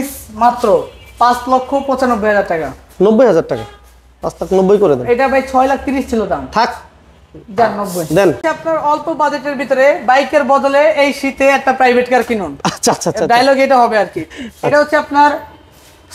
Price মাত্র 5,95,000 টাকা। 90,000 টাকা, 5,90,000 করে দেন। এটা ভাই 6,30,000 ছিল দাম, থাক যান 90 দেন। আপনার অল্প বাজেটের ভিতরে বাইকের বদলে এই শীতে একটা প্রাইভেট কার কিনুন। আচ্ছা আচ্ছা আচ্ছা, ডায়লগ এটা হবে আর কি। এটা হচ্ছে আপনার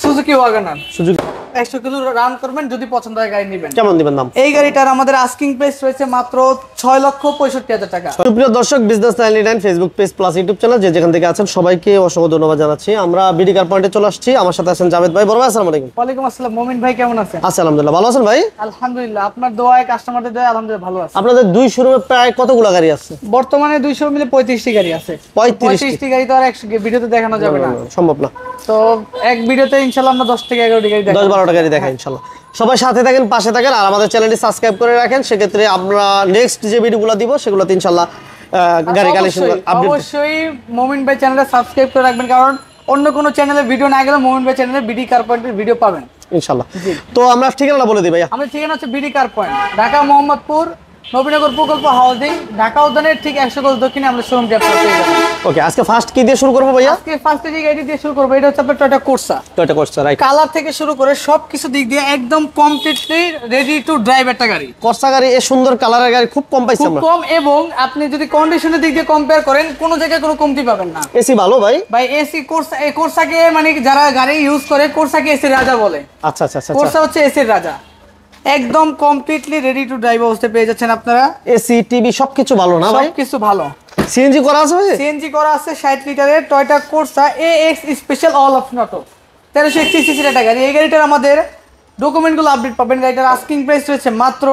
Suzuki WagonR. Suzuki 100 kilo run করবেন, যদি পছন্দ হয় গাড়ি নেবেন। কেমন দিবেন দাম? এই গাড়িটার আমাদের আস্কিং প্রাইস রয়েছে মাত্র 6,65,000 টাকা। সুপ্রিয় দর্শক, business 99 Facebook page plus YouTube channel যে যেখান থেকে আছেন সবাইকে অসংখ্য ধন্যবাদ জানাচ্ছি। আমরা বিডি কার পয়েন্টে চলে আসছি। আমার সাথে আছেন জাভেদ ভাই। বড় ভাই আসসালামু আলাইকুম। ওয়ালাইকুম আসসালাম। মোমিন ভাই কেমন আছেন? আচ্ছা আলহামদুলিল্লাহ, ভালো আছেন ভাই? আলহামদুলিল্লাহ, আপনার দোয়ায় কাস্টমারদের দোয়ায় আলহামদুলিল্লাহ ভালো আছে। আপনাদের দুই শোরুমে প্রায় কতগুলো গাড়ি আছে বর্তমানে 200 মিলে 35টি গাড়ি আছে। 35টি গাড়ি তো আর এক ভিডিওতে দেখানো যাবে না, সম্ভব না। তো এক ভিডিওতে ইনশাআল্লাহ আমরা 10 থেকে 11টি গাড়ি দেখাবো, 10-12টা গাড়ি দেখাই ইনশাআল্লাহ। সবাই সাথে থাকেন, পাশে থাকেন, আর আমাদের চ্যানেলটি সাবস্ক্রাইব করে রাখেন। সেক্ষেত্রে আমরা নেক্সট যে ভিডিওগুলো দিব সেগুলোতে ইনশাআল্লাহ গাড়ি কালেকশন আপডেট। অবশ্যই মোমিন ভাই চ্যানেলটা সাবস্ক্রাইব করে রাখবেন, কারণ অন্য কোনো চ্যানেলে ভিডিও না গেলে মোমিন ভাই চ্যানেলে বিডি কার পয়েন্টের ভিডিও পাবেন ইনশাআল্লাহ। তো আমরা ঠিকানাটা বলে দিই ভাইয়া। আমাদের ঠিকানা হচ্ছে BD car point, Dhaka Mohammadpur Nabinagar প্রকল্প হাউজিং, ঢাকা উদ্যানের ঠিক 100 গজ দক্ষিণে আমরা শোরুমটি আপনারা পেয়ে যাবেন। ওকে, আজকে ফার্স্ট কি দিয়ে শুরু করব ভাইয়া? আজকে ফার্স্ট যে গাড়ি দিয়ে শুরু করব এটা হচ্ছে আপনার Toyota Corsa. Toyota Corsa, right. Colour থেকে শুরু করে সবকিছু দিক দিয়ে একদম কমপ্লিটলি রেডি টু ড্রাইভ একটা গাড়ি। কোর্সা গাড়ি, এই সুন্দর কালারের গাড়ি খুব কম পাইছি আমরা। খুব কম, এবং আপনি যদি কন্ডিশনের দিক দিয়ে কম্পেয়ার করেন কোনো জায়গায় কোনো কমতি পাবেন না। এসি ভালো ভাই? ভাই এসি কোর্সা, এই কোর্সাকে মানে যারা গাড়ি ইউজ করে কোর্সাকে এসির রাজা বলে। আচ্ছা আচ্ছা আচ্ছা, কোর্সা হচ্ছে এসির রাজা। একদম কমপ্লিটলি রেডি টু ড্রাইভ অবস্থায় পেয়ে যাচ্ছেন আপনারা। এসি টিভি সবকিছু ভালো না ভাই? সবকিছু ভালো। সিএনজি করা আছে ভাই? সিএনজি করা আছে 60 লিটারের Toyota Corsa AX special all option auto, 1361 সিসির একটা গাড়ি। এই গাড়িটার আমাদের ডকুমেন্টগুলো আপডেট পাবেন। গাড়িটার আস্কিং প্রাইস রয়েছে মাত্র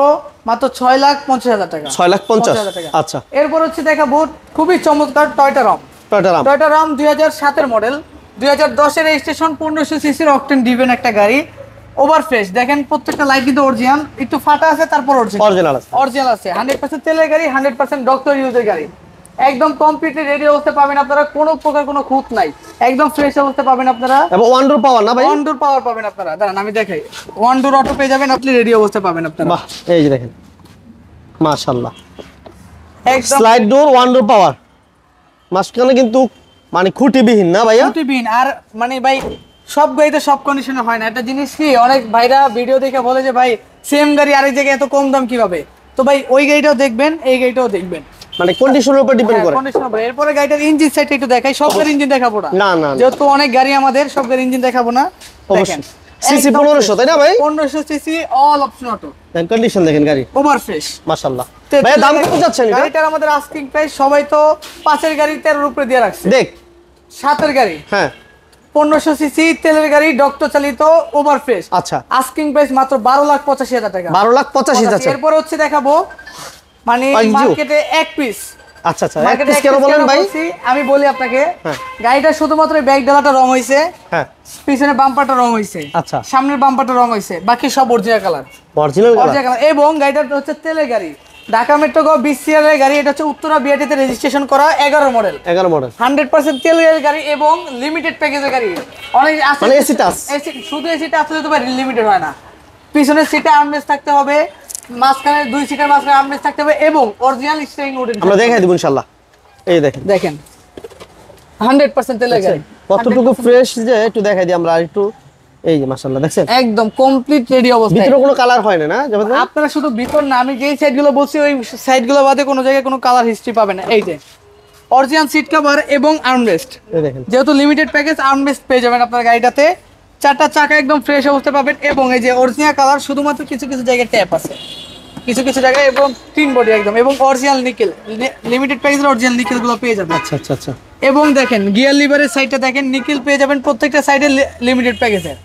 6,50,000 টাকা। 6,50,000 টাকা। আচ্ছা, এরপর হচ্ছে দেখাবো খুবই চমৎকার টয়োটা রাম। টয়োটা রাম 2007 এর মডেল, 2010 এর রেজিস্ট্রেশন, 1500 সিসির অকটেন ডিভেন একটা গাড়ি। ওভার ফ্রেশ, দেখেন প্রত্যেকটা লাইট কিন্তু অরিজিনাল, একটু ফাটা আছে তারপর অরিজিনাল আছে। 100% তেলের গাড়ি, 100% ডক্টর ইউজের গাড়ি। একদম কমপ্লিটলি রেডি অবস্থা পাবেন আপনারা, কোনো প্রকার কোনো খুঁত নাই, একদম ফ্রেশ অবস্থা পাবেন আপনারা। এবং ওয়ান ডোর পাওয়ার না ভাই? ওয়ান ডোর পাওয়ার পাবেন আপনারা। দাঁড়ান আমি দেখাই, ওয়ান ডোর অটো পেয়ে যাবেন আপনি, রেডি অবস্থা পাবেন আপনারা। বাহ, এই যে দেখেন মাশাআল্লাহ, একদম স্লাইড ডোর, ওয়ান ডোর পাওয়ার, মাঝখানে কিন্তু মানে খুঁটিবিহীন না ভাইয়া? খুঁটিবিহীন। আর মানে ভাই সব গাড়িতে সব কন্ডিশনে হয় না। একটা জিনিস কি, অনেক ভাইরা ভিডিও দেখে বলে যে ভাই সেম গাড়ি আরেক জায়গায় এত কম দাম কিভাবে, তো ভাই ওই গাড়িটাও দেখবেন, এই গাড়িটাও দেখবেন, মানে কন্ডিশনের উপর ডিপেন্ড করে। কন্ডিশনের উপর। এরপরে গাড়িটার ইঞ্জিন সাইডটা একটু দেখাই। সব গাড়ির ইঞ্জিন দেখাবো না, না, যেহেতু অনেক গাড়ি আমাদের, সব গাড়ির ইঞ্জিন দেখাবো না। দেখেন সিসি 1500 তাই না ভাই? 1500 সিসি অল অপশন অটো। দেন কন্ডিশন দেখেন গাড়ি, ওভার ফ্রেশ মাশাআল্লাহ। ভাই দাম কত যাচ্ছেন এটা? গাড়িটার আমাদের আস্কিং প্রাইস সবাই তো 5 এর গাড়ি 13 এর উপরে দিয়ে রাখছে। দেখ 7 এর গাড়ি, হ্যাঁ 1500 সিসি তেলের গাড়ি, ডক্টর চালিত, ওভার ফ্রেশ। আচ্ছা, আস্কিং প্রাইস মাত্র 12,85,000 টাকা। 12,85,000। এরপর হচ্ছে দেখাবো মানে মার্কেটে এক পিস। আচ্ছা আচ্ছা, এক পিস কেন বলেন ভাই? আমি বলি আপনাকে, হ্যাঁ, গাড়িটা শুধুমাত্র ব্যাক ডালাটা রং হইছে, হ্যাঁ, পিছনের বাম্পারটা রং হইছে, আচ্ছা, সামনের বাম্পারটা রং হইছে, বাকি সব অরিজিনাল কালার। এবং গাড়িটা হচ্ছে তেলের গাড়ি, ঢাকা মেট্রো গো 20 সিআর গাড়ি। এটা হচ্ছে উত্তরা বিআরটিতে রেজিস্ট্রেশন করা 11 মডেল, 100% তেলের গাড়ি এবং লিমিটেড প্যাকেজের গাড়ি। অনেক আছে মানে এসি টাচ, শুধু এসিটা আসলে তো ভাই লিমিটেড হয় না। পিছনের সিটে আর্মরেস্ট থাকতে হবে, মাঝখানে 2 সিটের মাঝখানে আর্মরেস্ট থাকতে হবে, এবং অরিজিনাল স্টিয়ারিং উড আমরা দেখাই দেব ইনশাআল্লাহ। এই দেখেন 100% তেলের গাড়ি, কতটুকু ফ্রেশ যে একটু দেখাই দিই আমরা আরেকটু। এই যে মাশাআল্লাহ দেখছেন, একদম কমপ্লিট রেডি অবস্থায়। ভিতরে কোনো কালার হয় না? আপনারা শুধু ভিতর না, আমি যেই সাইডগুলো বলছি ওই সাইডগুলো বাদে কোনো জায়গায় কোনো কালার হিস্ট্রি পাবেন না। এই যে অরিজিনাল সিট কভার এবং আর্মরেস্ট, দেখেন যেহেতু লিমিটেড প্যাকেজ, আর্মরেস্ট পেয়ে যাবেন আপনার গাড়িটাতে। 4টা চাকা একদম ফ্রেশ অবস্থায় পাবেন, এবং এই যে অরিজিনাল কালার, শুধুমাত্র কিছু কিছু জায়গায় ট্যাপ আছে, কিছু কিছু জায়গায়, এবং টিন বডি একদম, এবং অরিজিনাল নিকেল, লিমিটেড প্যাকেজের অরিজিনাল নিকেল গুলো পেয়ে যাবেন। আচ্ছা আচ্ছা আচ্ছা। এবং দেখেন গিয়ার লিভারের সাইডটা দেখেন, নিকেল পেয়ে যাবেন প্রত্যেকটা সাইডে লিমিটেড প্যাকেজের।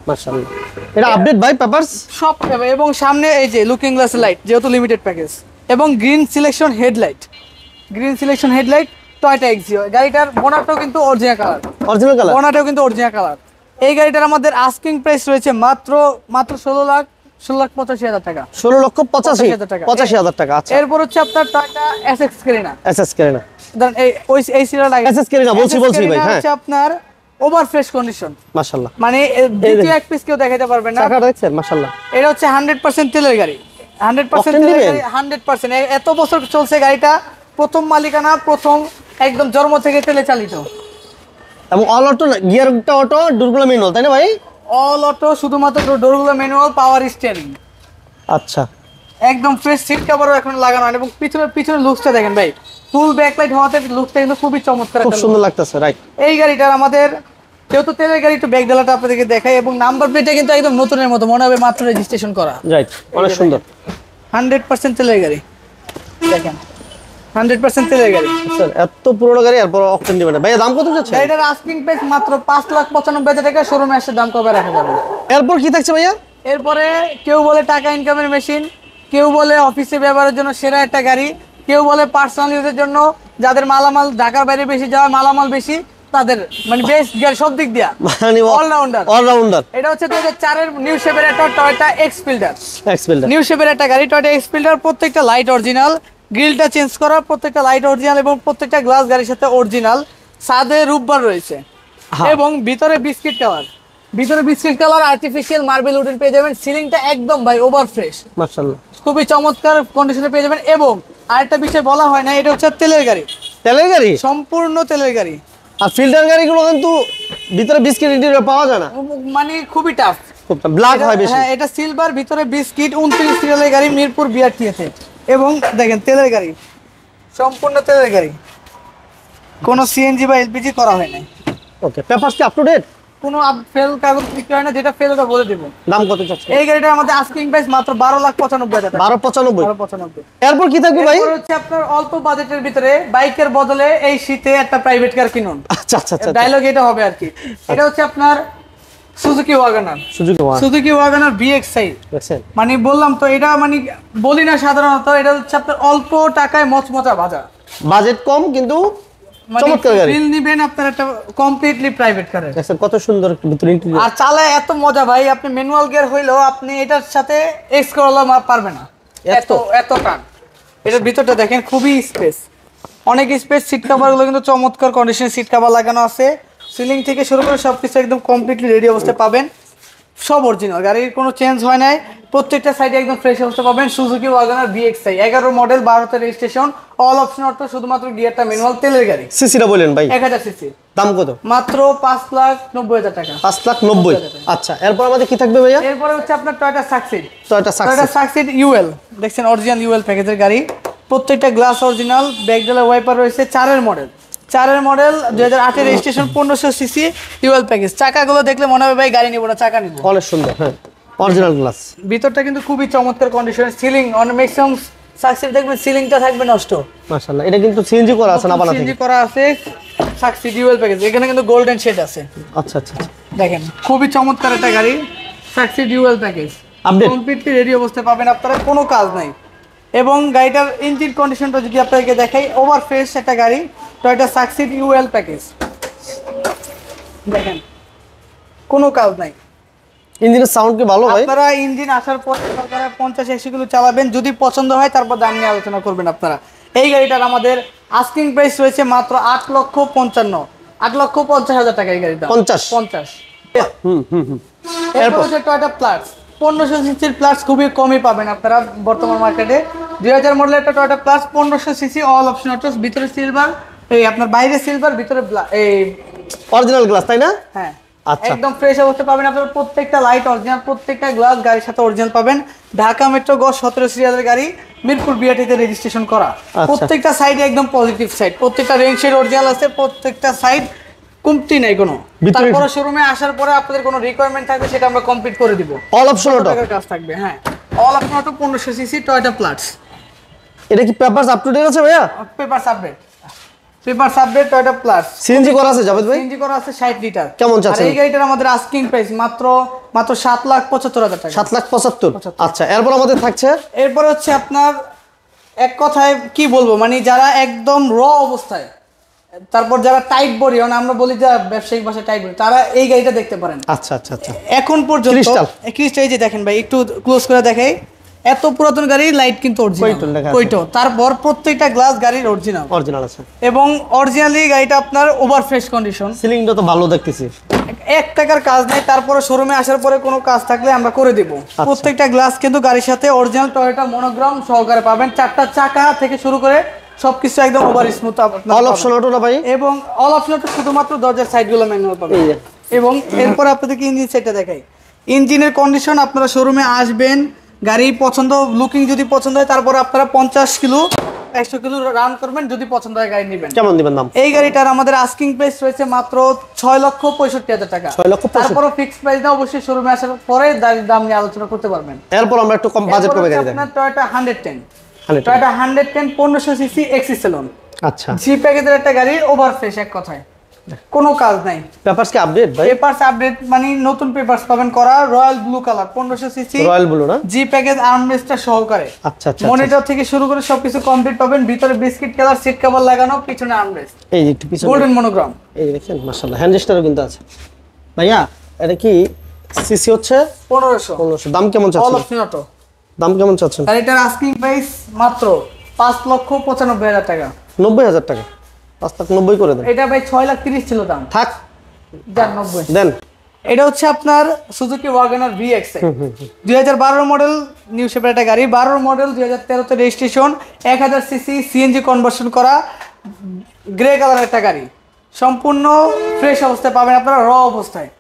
মাশাআল্লাহ, এটা আপডেট ভাই পেপারস সব পাবে। এবং সামনে এই যে লুকিং গ্লাস লাইট, যেহেতু লিমিটেড প্যাকেজ, এবং green selection headlight, Toyota Axio. গাড়িটার বোনাটাও কিন্তু অরিজিনাল কালার, বোনাটাও কিন্তু অরিজিনাল কালার। এই গাড়িটার আমাদের আস্কিং প্রাইস রয়েছে মাত্র 16,85,000 টাকা। 16,85,000 টাকা। আচ্ছা, এরপর হচ্ছে আপনার টয়োটা এসএক্স ক্যারিনা। ধরেন এই সিরিয়াল আগে এসএক্স ক্যারিনা বলছি ভাই। হ্যাঁ, হচ্ছে আপনার ওভার ফ্রেশ কন্ডিশন, মাশাআল্লাহ। মানে দ্বিতীয় এক পিস কেউ দেখাতে পারবে না। চাকা দেখছেন মাশাআল্লাহ। এটা হচ্ছে 100% তেলের গাড়ি, 100% তেলের গাড়ি, 100%। এত বছর চলছে গাড়িটা, প্রথম মালিকানা, প্রথম একদম জন্ম থেকে তেলে চালিত। এবং অল অটো, গিয়ারটা অটো, ডোরগুলো ম্যানুয়াল, তাই না ভাই? অল অটো, শুধুমাত্র ডোরগুলো ম্যানুয়াল, পাওয়ার স্টিয়ারিং। আচ্ছা, একদম ফ্রেশ সিট কভারও এখন লাগানো হয় এবং পিছনে লুকসটা দেখেন ভাই, ফুল ব্যাকলাইট হওয়াতে লুকসটা কিন্তু খুবই চমৎকার, খুব সুন্দর লাগতেছে, রাইট। এই গাড়িটার আমাদের যেহেতু তেলের গাড়ি, একটু ব্যাক ডালাটা আপনাদেরকে দেখাই এবং নাম্বার প্লেটটা কিন্তু একদম নতুনের মতো মনে হবে, মাত্র রেজিস্ট্রেশন করা। রাইট, অনেক সুন্দর। 100% তেলের গাড়ি, দেখেন 100% তেলের গাড়ি। স্যার এত পুরনো গাড়ি আর বড় অকটেন দিবেন ভাইয়া, দাম কত যাচ্ছে? গাড়িটার আস্কিং প্রাইস মাত্র 5,95,000 টাকা, শোরুমে এসে দাম কবে রাখা যাবে। এরপর কি থাকছে ভাইয়া? এরপরে কেউ বলে টাকা ইনকামের মেশিন, কেউ বলে অফিসে ব্যবহারের জন্য সেরা একটা গাড়ি, কেউ বলে পার্সোনাল ইউজের জন্য, যাদের মালামাল ঢাকার বাইরে বেশি যাওয়ার মালামাল বেশি, তাদের মানে বেস্ট গাড়ি সব দিক দিয়া, মানে অলরাউন্ডার। এটা হচ্ছে 2004 এর নিউ শেপের একটা টয়োটা এক্সফিল্ডার, নিউ শেপের একটা গাড়ি, টয়োটা এক্সফিল্ডার। প্রত্যেকটা লাইট অরিজিনাল, গ্রিলটা চেঞ্জ করা, প্রত্যেকটা লাইট অরিজিনাল এবং প্রত্যেকটা গ্লাস গাড়ির সাথে অরিজিনাল। সাদে রূপবার রয়েছে এবং ভিতরে biscuit colour, artificial marble wooden পেয়ে যাবেন। সিলিংটা একদম ভাই ওভার ফ্রেশ, মাশাআল্লাহ, খুবই চমৎকার কন্ডিশনে পেয়ে যাবেন। এবং আরেকটা বিষয় বলা হয় না, এটা হচ্ছে তেলের গাড়ি, সম্পূর্ণ তেলের গাড়ি। আর ফিল্টার গাড়িগুলো কিন্তু ভিতরে বিস্কিট ইন্টেরিয়র পাওয়া যায় না, মানে খুবই টাফ, ব্ল্যাক হয় বেশি। হ্যাঁ, এটা সিলভার, ভিতরে বিস্কিট, 29 সিরিয়ালের গাড়ি, মিরপুর বিআরটিএতে। এবং দেখেন তেলের গাড়ি, সম্পূর্ণ তেলের গাড়ি, কোনো সিএনজি বা এলপিজি করা হয় না। ওকে, পেপারস কি আপ টু ডেট? কোনো ফেল কাগজ বিক্রি হয় না, যেটা ফেল ওটা বলে দেবো। দাম কত চাচ্ছেন? এই গাড়িটার আমাদের আস্কিং প্রাইস মাত্র 12,95,000 টাকা। 12,95,000। এরপর কি থাকবে ভাই? এরপর হচ্ছে আপনার অল্প বাজেটের ভিতরে বাইকের বদলে এই শীতে একটা প্রাইভেট কার কিনুন। আচ্ছা আচ্ছা আচ্ছা, ডায়লগ এটা হবে আর কি। এটা হচ্ছে আপনার সুজুকি ওয়াগনার, VXi। মানে বললাম তো, এটা মানে বলি না সাধারণত, এটা হচ্ছে আপনার অল্প টাকায় মচমচা ভাজা, বাজেট কম কিন্তু চমৎকার গাড়ি। ফিল নিবেন আপনার একটা কমপ্লিটলি প্রাইভেট কারে। দেখেন কত সুন্দর ভিতরে ইন্টেরিয়র, আর চালায় এত মজা ভাই, আপনি ম্যানুয়াল গিয়ার হইলেও আপনি এটার সাথে এক্স করলা পারবে না, এত টান। এটার ভিতরটা দেখেন, খুবই স্পেস, অনেক স্পেস। সিট কভারগুলো কিন্তু চমৎকার কন্ডিশনে সিট কভার লাগানো আছে। সিলিং থেকে শুরু করে সবকিছু একদম কমপ্লিটলি রেডি অবস্থায় পাবেন, সব অরিজিনাল, গাড়ির কোনো চেঞ্জ হয় নাই। প্রত্যেকটা সাইডে একদম ফ্রেশ অবস্থা পাবেন। Suzuki WagonR VXi, 11 model, 12 registration, all option auto, শুধুমাত্র গিয়ারটা ম্যানুয়াল, তেলের গাড়ি। সিসিটা বলেন ভাই? 1000 সিসি। দাম কত? মাত্র 5,90,000 টাকা। 5,90,000। আচ্ছা, এরপর আমাদের কি থাকবে ভাইয়া? এরপরে হচ্ছে আপনার Toyota succeed, Toyota succeed UL, দেখছেন অরিজিনাল UL প্যাকেজের গাড়ি। প্রত্যেকটা গ্লাস অরিজিনাল, ব্যাকডালা ওয়াইপার রয়েছে। 4 মডেল, 2008 এর রেজিস্ট্রেশন, 1500 সিসি, UL প্যাকেজ। চাকাগুলো দেখলে মনে হবে ভাই গাড়ি নিব না, চাকা নিব। অনেক সুন্দর, হ্যাঁ, অরিজিনাল গ্লাস। ভিতরটা কিন্তু খুবই চমৎকার কন্ডিশনে। সিলিং অনেক ম্যাক্সিমাম সাকসিড দেখবেন সিলিংটা থাকবে নষ্ট, মাশাআল্লাহ। এটা কিন্তু সিএনজি করা আছে না, বানা থেকে সিএনজি করা আছে। সাকসিড UL প্যাকেজ, এখানে কিন্তু গোল্ডেন শেড আছে। আচ্ছা আচ্ছা, দেখেন খুবই চমৎকার একটা গাড়ি, succeed UL package, update completely ready অবস্থায় পাবেন আপনারা, কোনো কাজ নাই। এবং গাড়িটার ইঞ্জিন কন্ডিশনটা যদি আপনাদেরকে দেখাই, ওভার ফ্রেশ একটা গাড়ি, টয়োটা সাকসিড UL প্যাকেজ। দেখেন কোনো কাজ নাই। ইঞ্জিনের সাউন্ড কি ভালো ভাই? আপনারা ইঞ্জিন আসার পর 50-80 কিলো চালাবেন, যদি পছন্দ হয় তারপর দাম নিয়ে আলোচনা করবেন আপনারা। এই গাড়িটার আমাদের আস্কিং প্রাইস রয়েছে মাত্র 8,50,000 টাকা। এই গাড়িটা 50। এরপর হচ্ছে টয়োটা প্লাস, 1500 সিসির প্লাস, খুবই কমই পাবেন আপনারা বর্তমান মার্কেটে। 2000 মডেলের একটা Toyota plus, 1500 CC, all option auto, ভিতরে সিলভার, এই আপনার বাইরে সিলভার, ভিতরে এই অরিজিনাল গ্লাস, তাই না? হ্যাঁ, আচ্ছা, একদম ফ্রেশ অবস্থা পাবেন আপনারা। প্রত্যেকটা লাইট অরিজিনাল, প্রত্যেকটা গ্লাস গাড়ির সাথে অরিজিনাল পাবেন। ঢাকা মেট্রো গ 17 সিরিয়ালের গাড়ি, মিরপুর বিআরটিতে রেজিস্ট্রেশন করা। প্রত্যেকটা সাইডে একদম পজিটিভ সাইড, প্রত্যেকটা রেঞ্জ শেড অরিজিনাল আছে, প্রত্যেকটা সাইড কমতি নাই কোনো। তারপরে শোরুমে আসার পরে আপনাদের কোনো রিকোয়ারমেন্ট থাকবে সেটা আমরা কমপ্লিট করে দিব। অল অপশন অটো কাজ থাকবে, হ্যাঁ, all option auto, 1500 CC, Toyota plus. এটা কি পেপারস আপ টু ডেট আছে ভাইয়া? Paper subject Toyota plus, CNG করা আছে জাভেদ ভাই? সিএনজি করা আছে 60 লিটার। কেমন চাচ্ছেন? আর এই গাড়িটার আমাদের আস্কিং প্রাইস মাত্র 7,75,000 টাকা। 7,75,000। আচ্ছা, এরপর আমাদের থাকছে, এরপর হচ্ছে আপনার এক কথায় কি বলবো, মানে যারা একদম র অবস্থায়, তারপর যারা টাইট বডি, মানে আমরা বলি যে ব্যবসায়িক ভাষায় টাইট বডি, তারা এই গাড়িটা দেখতে পারেন। আচ্ছা আচ্ছা আচ্ছা, এখন পর্যন্ত ক্রিস্টাল, এই যে দেখেন ভাই, একটু ক্লোজ করে দেখাই, এত পুরাতন গাড়ি, লাইট কিন্তু অরিজিনাল, তারপর প্রত্যেকটা গ্লাস গাড়ির অরিজিনাল আছে এবং অরিজিনালি গাড়িটা আপনার ওভার ফ্রেশ কন্ডিশন। সিলিংটা তো ভালো দেখতেছি, 1 টাকার কাজ নাই। তারপরে শোরুমে আসার পরে কোনো কাজ থাকলে আমরা করে দেব। প্রত্যেকটা গ্লাস কিন্তু গাড়ির সাথে অরিজিনাল টয়োটা মনোগ্রাম সহকারে পাবেন। 4টা চাকা থেকে শুরু করে সবকিছু একদম over smooth all option auto না ভাই? এবং অল অপশন অটো শুধুমাত্র দরজার সাইডগুলো ম্যানুয়াল পাবেন। এবং এরপর আপনাদেরকে ইঞ্জিন সেটটা দেখাই। ইঞ্জিনের কন্ডিশন, আপনারা শোরুমে আসবেন, গাড়ি পছন্দ, লুকিং যদি পছন্দ হয়, তারপর আপনারা 50 কিলো 100 কিলো রান করবেন, যদি পছন্দ হয় গাড়ি নেবেন। কেমন দিবেন দাম? এই গাড়িটার আমাদের আস্কিং প্রাইস রয়েছে মাত্র 6,65,000 টাকা। 6,65,000 তারপরও ফিক্সড প্রাইস না, অবশ্যই শোরুমে আসার পরে দাম নিয়ে আলোচনা করতে পারবেন। এরপর আমরা একটু কম বাজেট কমে গাড়ি দেখেন। আপনার টয়োটা 110 1500 সিসি এক্সি সেলন, আচ্ছা, জি প্যাকেজের একটা গাড়ি, ওভার ফ্রেশ এক কথায়, কোনো কাজ নাই। পেপারস কি আপডেট ভাই? পেপারস আপডেট মানে নতুন পেপারস পাবেন করা, royal blue colour 1500 CC royal blue না? জি প্যাকেজ আর্মরেস্টটা সহকারে। আচ্ছা আচ্ছা, মনিটর থেকে শুরু করে সবকিছু কমপ্লিট পাবেন। ভিতরে বিস্কিট কালার সিট কভার লাগানো, পিছনে আর্মরেস্ট, এই যে একটু পিছনে গোল্ডেন মনোগ্রাম। এই দেখেন মাশাআল্লাহ, হ্যান্ড রেস্টারও কিন্তু আছে। ভাইয়া এটা কি সিসি হচ্ছে? 1500। 1500। দাম কেমন অল চাচ্ছেন? Option auto. দাম কেমন চাচ্ছেন? গাড়িটার আস্কিং প্রাইস মাত্র 5,95,000 টাকা। 90,000 টাকা, 5,90,000 করে দেন। এটা ভাই 6,30,000 ছিল দাম, থাক, যান 90 দেন। এটা হচ্ছে আপনার Suzuki WagonR VX 2012 model, new শেপের একটা গাড়ি, 12 মডেল, 2013 তে রেজিস্ট্রেশন, 1000 সিসি সিএনজি কনভার্সন করা, গ্রে কালার একটা গাড়ি, সম্পূর্ণ ফ্রেশ অবস্থায় পাবেন আপনারা, র অবস্থায়।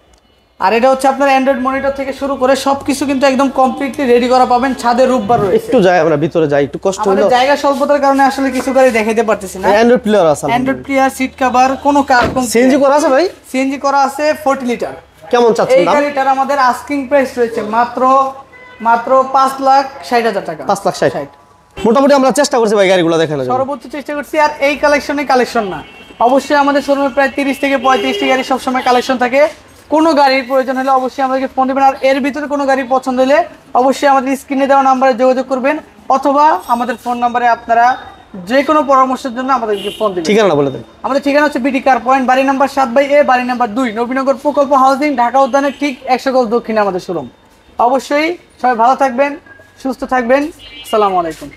আর এটা হচ্ছে আপনার অ্যান্ড্রয়েড মনিটর থেকে শুরু করে সবকিছু কিন্তু একদম কমপ্লিটলি রেডি করা পাবেন। ছাদে রূপবার রয়েছে। একটু যাই আমরা ভিতরে যাই, একটু কষ্ট হলো, আমাদের জায়গা স্বল্পতার কারণে আসলে কিছু গাড়ি দেখাইতে পারতেছি না। অ্যান্ড্রয়েড প্লেয়ার আছে, অ্যান্ড্রয়েড প্লেয়ার, সিট কভার, কোনো কার্বন, সিএনজি করা আছে ভাই? সিএনজি করা আছে 40 লিটার। কেমন চাচ্ছেন এই দাম? গাড়িটার আমাদের আস্কিং প্রাইস রয়েছে মাত্র 5,60,000 টাকা। 5,60,000। মোটামুটি আমরা চেষ্টা করছি ভাই গাড়িগুলো দেখানোর জন্য, সর্বোচ্চ চেষ্টা করছি। আর এই কালেকশন না, অবশ্যই আমাদের শোরুমে প্রায় 30 থেকে 35টি গাড়ি সবসময় কালেকশন থাকে। কোনো গাড়ির প্রয়োজন হলে অবশ্যই আমাদেরকে ফোন দেবেন। আর এর ভিতরে কোনো গাড়ি পছন্দ হলে অবশ্যই আমাদের স্ক্রিনে দেওয়া নাম্বারে যোগাযোগ করবেন, অথবা আমাদের ফোন নাম্বারে আপনারা যে কোনো পরামর্শের জন্য আমাদেরকে ফোন দিবেন। ঠিকানা বলে দেন। আমাদের ঠিকানা হচ্ছে বিডি কার পয়েন্ট, বাড়ি নাম্বার 7/A, বাড়ি নাম্বার 2, নবীনগর প্রকল্প হাউজিং, ঢাকা উদ্যানের ঠিক 100 গজ দক্ষিণে আমাদের শোরুম। অবশ্যই সবাই ভালো থাকবেন, সুস্থ থাকবেন। আসসালামু আলাইকুম।